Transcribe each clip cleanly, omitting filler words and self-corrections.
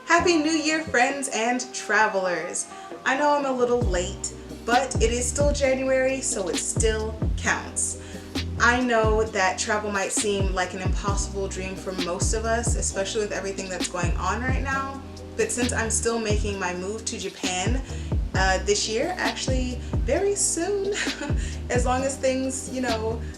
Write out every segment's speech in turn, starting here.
Happy New Year, friends and travelers! I know I'm a little late, but it is still January, so it still counts. I know that travel might seem like an impossible dream for most of us, especially with everything that's going on right now. But since I'm still making my move to Japan this year, actually very soon, as long as things,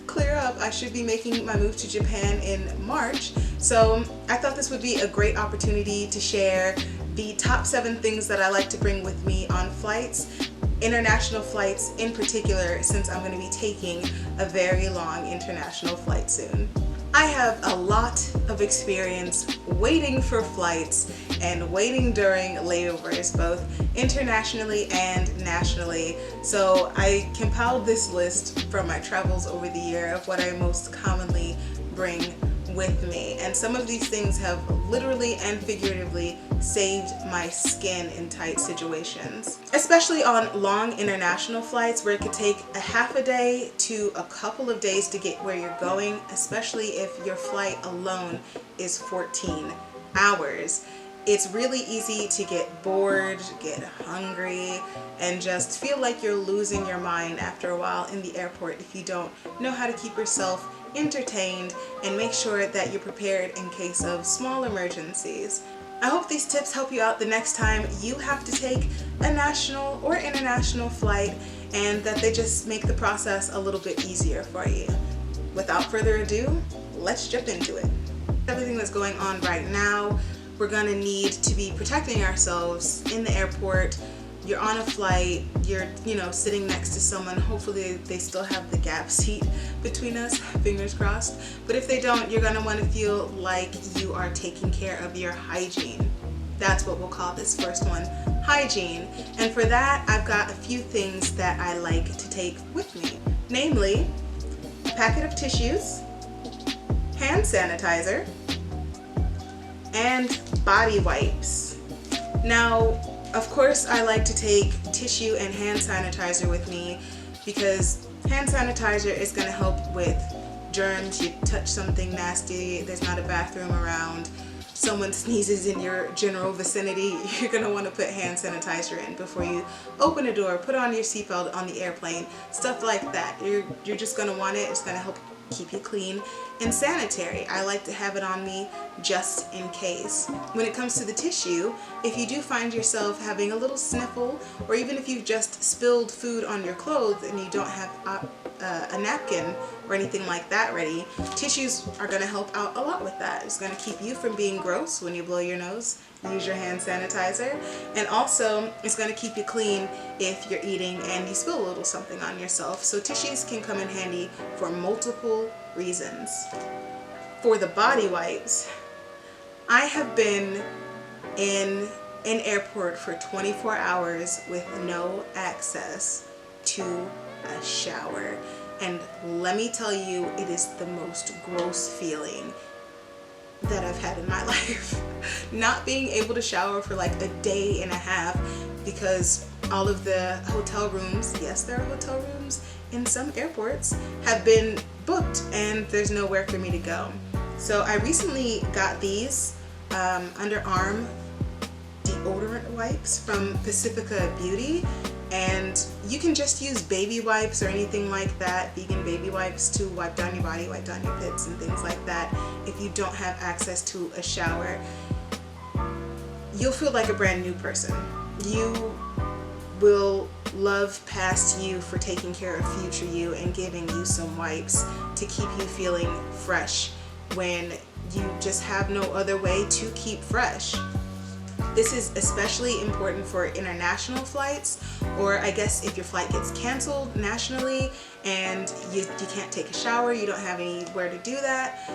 clear up, I should be making my move to Japan in March. So I thought this would be a great opportunity to share the top 7 things that I like to bring with me on flights, international flights in particular, since I'm going to be taking a very long international flight soon. I have a lot of experience waiting for flights and waiting during layovers, both internationally and nationally. So I compiled this list from my travels over the year of what I most commonly bring with me. And some of these things have literally and figuratively saved my skin in tight situations. Especially on long international flights where it could take a half a day to a couple of days to get where you're going, especially if your flight alone is 14 hours. It's really easy to get bored, get hungry, and just feel like you're losing your mind after a while in the airport if you don't know how to keep yourself entertained and make sure that you're prepared in case of small emergencies. I hope these tips help you out the next time you have to take a national or international flight, and that they just make the process a little bit easier for you. Without further ado, let's jump into it. Everything that's going on right now, we're gonna need to be protecting ourselves in the airport. You're on a flight, you're sitting next to someone. Hopefully they still have the gap seat between us, fingers crossed. But if they don't, you're gonna want to feel like you are taking care of your hygiene. That's what we'll call this first one, hygiene. And for that, I've got a few things that I like to take with me. Namely, a packet of tissues, hand sanitizer, and body wipes. Now, of course, I like to take tissue and hand sanitizer with me because hand sanitizer is going to help with germs. You touch something nasty, there's not a bathroom around, someone sneezes in your general vicinity, you're going to want to put hand sanitizer in before you open a door, put on your seatbelt on the airplane, stuff like that. You're just going to want it. It's going to help keep you clean and sanitary. I like to have it on me just in case. When it comes to the tissue, if you do find yourself having a little sniffle, or even if you've just spilled food on your clothes and you don't have a napkin or anything like that ready, tissues are going to help out a lot with that. It's going to keep you from being gross when you blow your nose. Use your hand sanitizer, and also it's going to keep you clean if you're eating and you spill a little something on yourself. So tissues can come in handy for multiple reasons. For the body wipes, I have been in an airport for 24 hours with no access to a shower, and let me tell you, it is the most gross feeling that I've had in my life. Not being able to shower for like a day and a half because all of the hotel rooms, yes, there are hotel rooms in some airports, have been booked and there's nowhere for me to go. So I recently got these Underarm deodorant wipes from Pacifica Beauty, and you can just use baby wipes or anything like that, vegan baby wipes, to wipe down your body, wipe down your pits and things like that. If you don't have access to a shower, you'll feel like a brand new person. You will love past you for taking care of future you and giving you some wipes to keep you feeling fresh when you just have no other way to keep fresh. This is especially important for international flights, or I guess if your flight gets canceled nationally and you can't take a shower, you don't have anywhere to do that,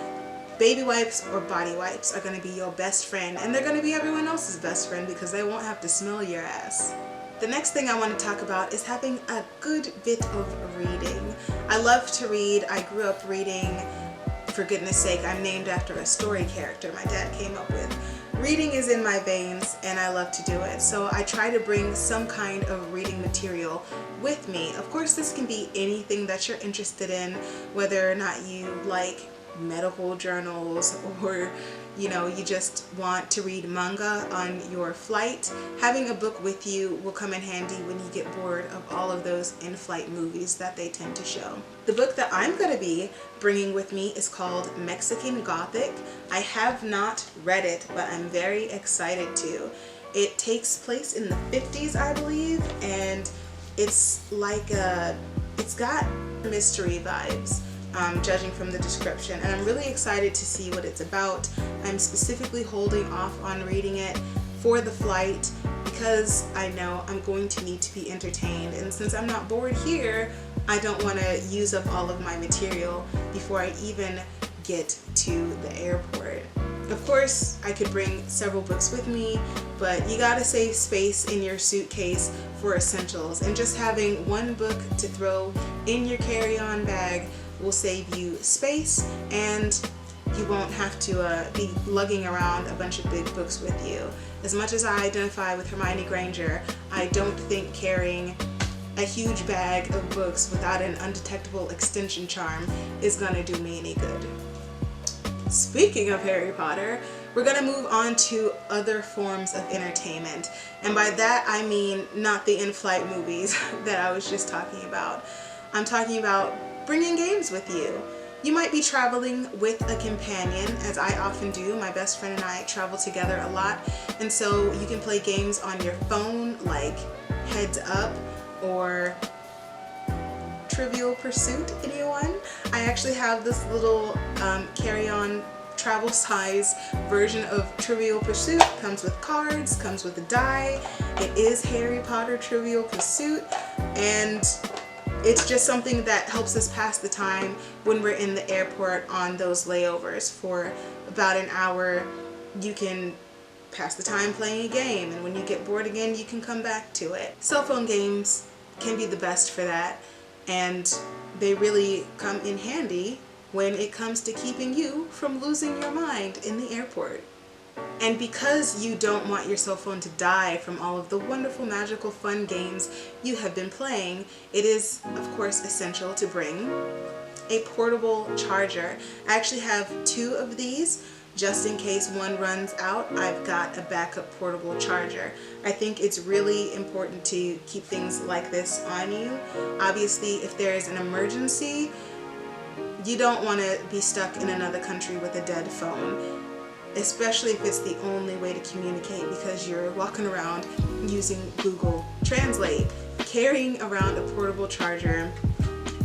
baby wipes or body wipes are going to be your best friend, and they're going to be everyone else's best friend because they won't have to smell your ass. The next thing I want to talk about is having a good bit of reading. I love to read. I grew up reading. For goodness sake, I'm named after a story character my dad came up with. Reading is in my veins and I love to do it, so I try to bring some kind of reading material with me. Of course, this can be anything that you're interested in, whether or not you like medical journals or you just want to read manga on your flight, having a book with you will come in handy when you get bored of all of those in-flight movies that they tend to show. The book that I'm going to be bringing with me is called Mexican Gothic. I have not read it, but I'm very excited to. It takes place in the 50s, I believe, and it's got mystery vibes. Judging from the description, and I'm really excited to see what it's about. I'm specifically holding off on reading it for the flight because I know I'm going to need to be entertained, and since I'm not bored here, I don't want to use up all of my material before I even get to the airport. Of course, I could bring several books with me, but you gotta save space in your suitcase for essentials, and just having one book to throw in your carry-on bag will save you space, and you won't have to be lugging around a bunch of big books with you. As much as I identify with Hermione Granger, I don't think carrying a huge bag of books without an undetectable extension charm is gonna do me any good. Speaking of Harry Potter, we're gonna move on to other forms of entertainment, and by that I mean not the in-flight movies that I was just talking about. I'm talking about bringing games with you. You might be traveling with a companion, as I often do. My best friend and I travel together a lot, and so you can play games on your phone like Heads Up or Trivial Pursuit. Anyone? I actually have this little carry-on travel size version of Trivial Pursuit. Comes with cards, comes with a die. It is Harry Potter Trivial Pursuit, and it's just something that helps us pass the time when we're in the airport on those layovers. For about an hour, you can pass the time playing a game, and when you get bored again, you can come back to it. Cell phone games can be the best for that, and they really come in handy when it comes to keeping you from losing your mind in the airport. And because you don't want your cell phone to die from all of the wonderful, magical, fun games you have been playing, it is, of course, essential to bring a portable charger. I actually have 2 of these. Just in case one runs out, I've got a backup portable charger. I think it's really important to keep things like this on you. Obviously, if there is an emergency, you don't want to be stuck in another country with a dead phone, especially if it's the only way to communicate because you're walking around using Google Translate. Carrying around a portable charger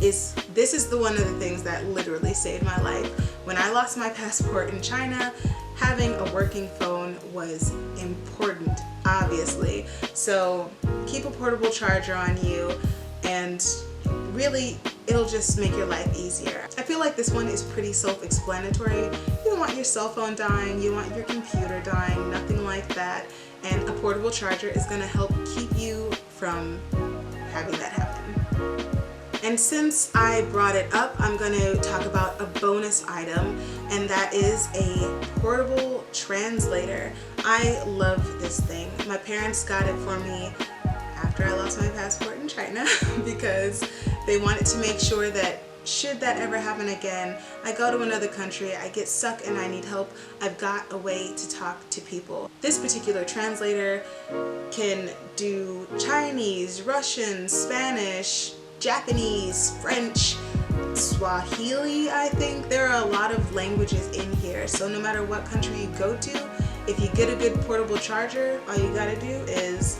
is the one of the things that literally saved my life. When I lost my passport in China, having a working phone was important, obviously. So keep a portable charger on you, and really it'll just make your life easier. I feel like this one is pretty self-explanatory. You don't want your cell phone dying, you don't want your computer dying, nothing like that. And a portable charger is going to help keep you from having that happen. And since I brought it up, I'm going to talk about a bonus item, and that is a portable translator. I love this thing. My parents got it for me after I lost my passport in China because they wanted to make sure that should that ever happen again, I go to another country, I get stuck and I need help, I've got a way to talk to people. This particular translator can do Chinese, Russian, Spanish, Japanese, French, Swahili, I think. There are a lot of languages in here, so no matter what country you go to, if you get a good portable charger, all you gotta do is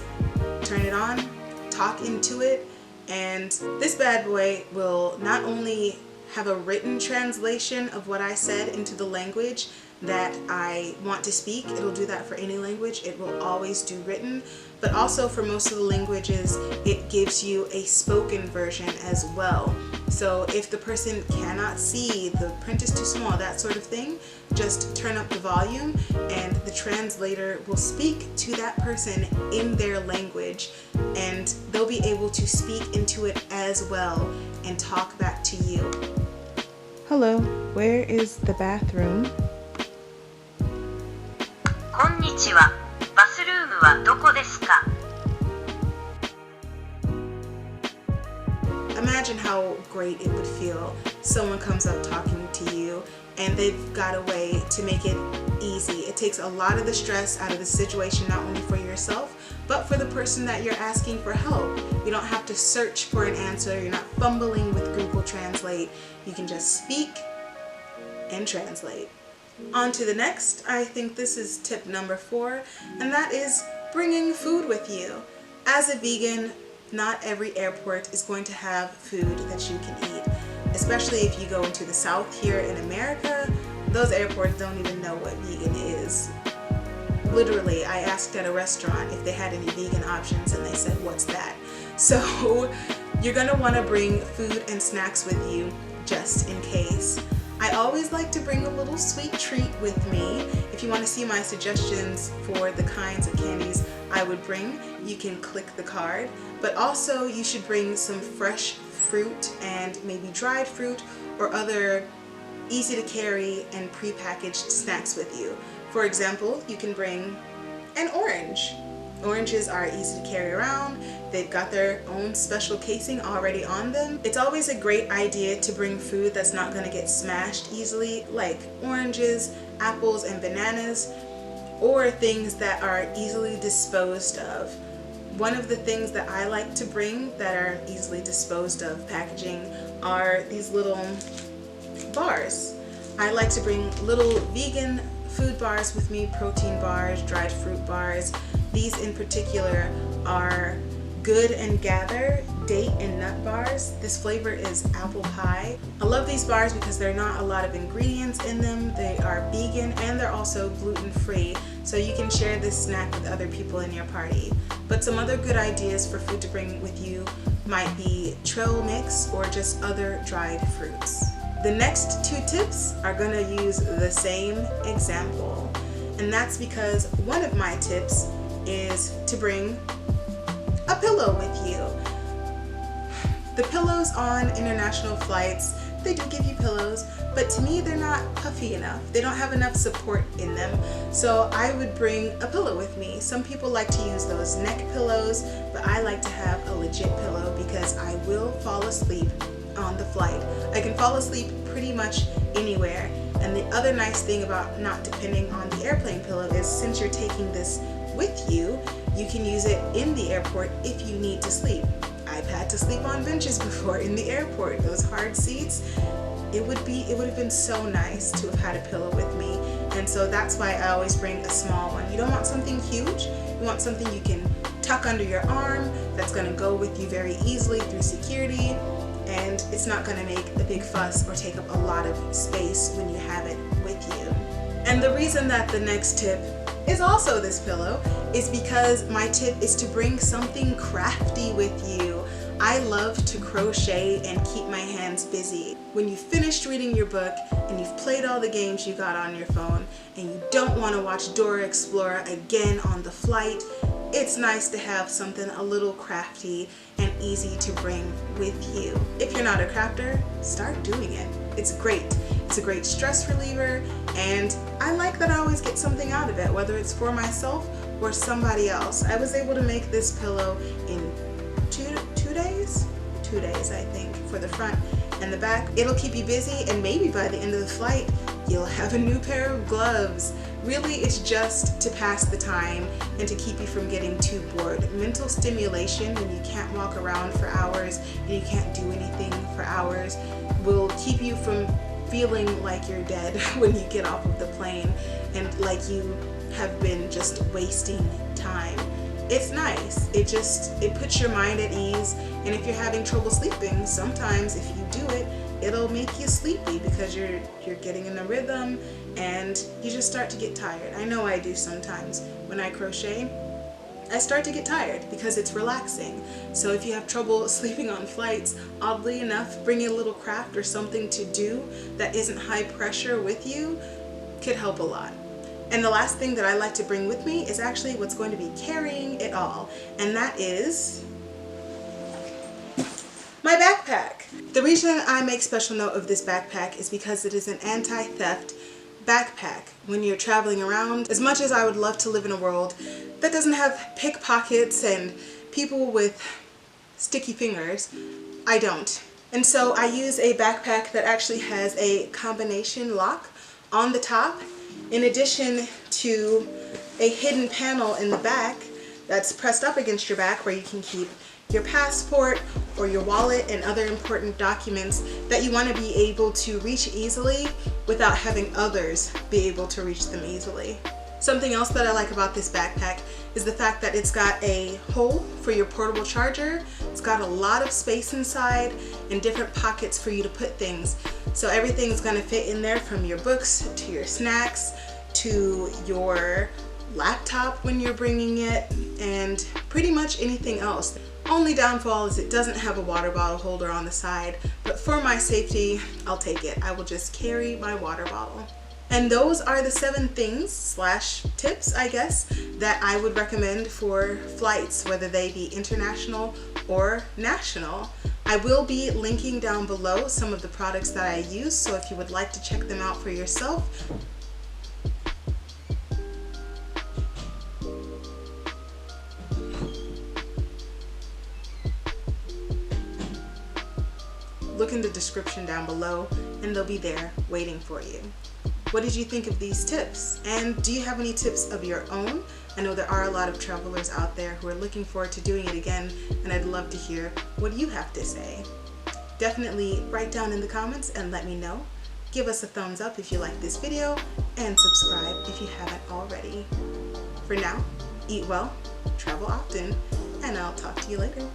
turn it on, talk into it, and this bad boy will not only have a written translation of what I said into the language that I want to speak. It'll do that for any language. It will always do written, but also for most of the languages, it gives you a spoken version as well. So if the person cannot see, the print is too small, that sort of thing, just turn up the volume and the translator will speak to that person in their language, and they'll be able to speak into it as well and talk back to you. Hello, where is the bathroom? こんにちは。バスルームはどこですか? I'm imagine how great it would feel. Someone comes up talking to you and they've got a way to make it easy. It takes a lot of the stress out of the situation, not only for yourself, but for the person that you're asking for help. You don't have to search for an answer. You're not fumbling with Google Translate. You can just speak and translate. On to the next. I think this is tip number 4, and that is bringing food with you. As a vegan, not every airport is going to have food that you can eat, especially if you go into the South here in America. Those airports don't even know what vegan is. Literally, I asked at a restaurant if they had any vegan options and they said, "What's that?" So you're gonna want to bring food and snacks with you just in case. I always like to bring a little sweet treat with me. If you want to see my suggestions for the kinds of candies I would bring, you can click the card. But also you should bring some fresh fruit and maybe dried fruit or other easy to carry and prepackaged snacks with you. For example, you can bring an orange. Oranges are easy to carry around. They've got their own special casing already on them. It's always a great idea to bring food that's not going to get smashed easily, like oranges, apples, and bananas, or things that are easily disposed of. One of the things that I like to bring that are easily disposed of packaging are these little bars. I like to bring little vegan food bars with me, protein bars, dried fruit bars. These in particular are Good and Gather date and nut bars. This flavor is apple pie. I love these bars because there are not a lot of ingredients in them. They are vegan and they're also gluten-free, so you can share this snack with other people in your party. But some other good ideas for food to bring with you might be trail mix or just other dried fruits. The next 2 tips are going to use the same example, and that's because one of my tips is to bring a pillow with you. The pillows on international flights, they do give you pillows, but to me they're not puffy enough. They don't have enough support in them, so I would bring a pillow with me. Some people like to use those neck pillows, but I like to have a legit pillow because I will fall asleep on the flight. I can fall asleep pretty much anywhere, and the other nice thing about not depending on the airplane pillow is since you're taking this with you, you can use it in the airport if you need to sleep. I've had to sleep on benches before in the airport. Those hard seats, it would have been so nice to have had a pillow with me, and so that's why I always bring a small one. You don't want something huge, you want something you can tuck under your arm that's going to go with you very easily through security, and it's not going to make a big fuss or take up a lot of space when you have it with you. And the reason that the next tip is also this pillow is because my tip is to bring something crafty with you. I love to crochet and keep my hands busy. When you've finished reading your book and you've played all the games you got on your phone and you don't want to watch Dora Explorer again on the flight, it's nice to have something a little crafty and easy to bring with you. If you're not a crafter, start doing it. It's great. It's a great stress reliever, and I like that I always get something out of it, whether it's for myself or somebody else. I was able to make this pillow in two days? 2 days, I think, for the front and the back. It'll keep you busy, and maybe by the end of the flight, you'll have a new pair of gloves. Really, it's just to pass the time and to keep you from getting too bored. Mental stimulation, when you can't walk around for hours and you can't do anything for hours, will keep you from feeling like you're dead when you get off of the plane and like you have been just wasting time. It's nice. It puts your mind at ease, and if you're having trouble sleeping, sometimes if you do it, it'll make you sleepy because you're getting in a rhythm and you just start to get tired. I know I do sometimes. When I crochet, I start to get tired because it's relaxing. So if you have trouble sleeping on flights, oddly enough, bringing a little craft or something to do that isn't high pressure with you could help a lot. And the last thing that I like to bring with me is actually what's going to be carrying it all, and that is my backpack. The reason I make special note of this backpack is because it is an anti-theft backpack. When you're traveling around, as much as I would love to live in a world that doesn't have pickpockets and people with sticky fingers. I don't. And so I use a backpack that actually has a combination lock on the top, in addition to a hidden panel in the back that's pressed up against your back where you can keep your passport or your wallet and other important documents that you want to be able to reach easily without having others be able to reach them easily. Something else that I like about this backpack is the fact that it's got a hole for your portable charger. It's got a lot of space inside and different pockets for you to put things. So everything's gonna fit in there, from your books to your snacks to your laptop when you're bringing it, and pretty much anything else. Only downfall is it doesn't have a water bottle holder on the side, but for my safety, I'll take it. I will just carry my water bottle. And those are the 7 things / tips, I guess, that I would recommend for flights, whether they be international or national. I will be linking down below some of the products that I use, so if you would like to check them out for yourself, look in the description down below and they'll be there waiting for you. What did you think of these tips? And do you have any tips of your own? I know there are a lot of travelers out there who are looking forward to doing it again, and I'd love to hear what you have to say. Definitely write down in the comments and let me know. Give us a thumbs up if you like this video, and subscribe if you haven't already. For now, eat well, travel often, and I'll talk to you later.